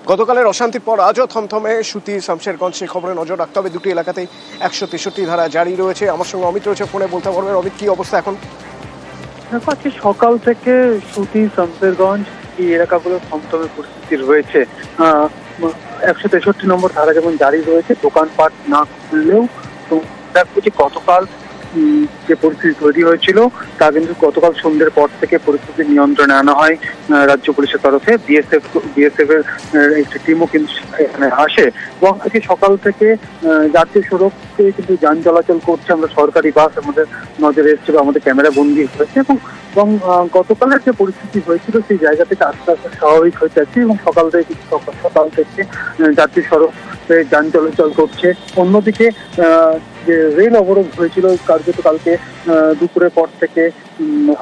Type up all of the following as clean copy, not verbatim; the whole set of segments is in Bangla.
গতকালের অশান্তির পর আজও থমথমে সুতি শামশেরগঞ্জ, সে খবরে নজর রাখতে হবে। দুটি এলাকাতেই 163 ধারা জারি রয়েছে। আমার সঙ্গে অমিত রয়েছে ফোনে, বলতে পারবেন অমিত কি অবস্থা এখন? দেখো, আজকে সকাল থেকে সুতি, শামশেরগঞ্জ এই এলাকাগুলো থমথমে পরিস্থিতি রয়েছে। 163 নম্বর ধারা যেমন জারি রয়েছে, দোকানপাট না খুললেও তো দেখো যে গতকাল যে পরিস্থিতি তৈরি হয়েছিল তা কিন্তু গতকাল সন্ধ্যের পর থেকে পরিস্থিতি নিয়ন্ত্রণে আনা হয় রাজ্য পুলিশের তরফে। বিএসএফ এর একটি টিমও কিন্তু এখানে আসে এবং আজকে সকাল থেকে জাতীয় সড়কে কিন্তু যান চলাচল করছে। আমরা সরকারি বাস আমাদের নজরে এসেছে বা আমাদের ক্যামেরা বন্দী হয়েছে এবং গতকালের যে পরিস্থিতি হয়েছিল সেই জায়গা থেকে আস্তে আস্তে স্বাভাবিক হয়ে যাচ্ছে এবং সকাল থেকে জাতীয় সড়কে যান চলাচল করছে। অন্যদিকে যে রেল অবরোধ হয়েছিল কার্যত কালকে দুপুরের পর থেকে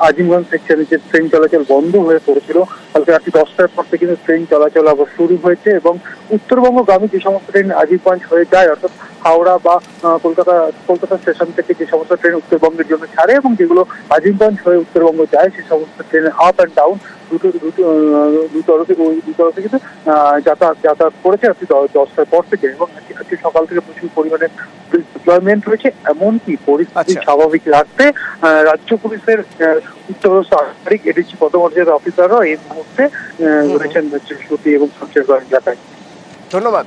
আজিমগঞ্জ সেকশনে যে ট্রেন চলাচল বন্ধ হয়ে পড়েছিল, কালকে রাত্রি 10টার পর থেকে কিন্তু ট্রেন চলাচল আবার শুরু হয়েছে এবং উত্তরবঙ্গগামী যে সমস্ত ট্রেন আজিমগঞ্জ হয়ে যায়, অর্থাৎ হাওড়া বা কলকাতা স্টেশন থেকে যে সমস্ত ট্রেন উত্তরবঙ্গের জন্য ছাড়ে এবং যেগুলো আজিমগঞ্জ হয়ে উত্তরবঙ্গ যায়, সেই সমস্ত ট্রেনের আপ অ্যান্ড ডাউন দুই তরফে কিন্তু যাতায়াত করেছে রাত্রি 10টার পর থেকে এবং আজকে সকাল থেকে প্রচুর পরিমাণে ডিপ্লয়মেন্ট রয়েছে। এমনকি পরিস্থিতি স্বাভাবিক রাখতে রাজ্য পুলিশের উচ্চপদস্থ আধিকারিক এডিসি পদমর্যাদার অফিসাররা এই মুহূর্তে রয়েছেন সুতি এবং শামশেরগঞ্জ এলাকায়। ধন্যবাদ।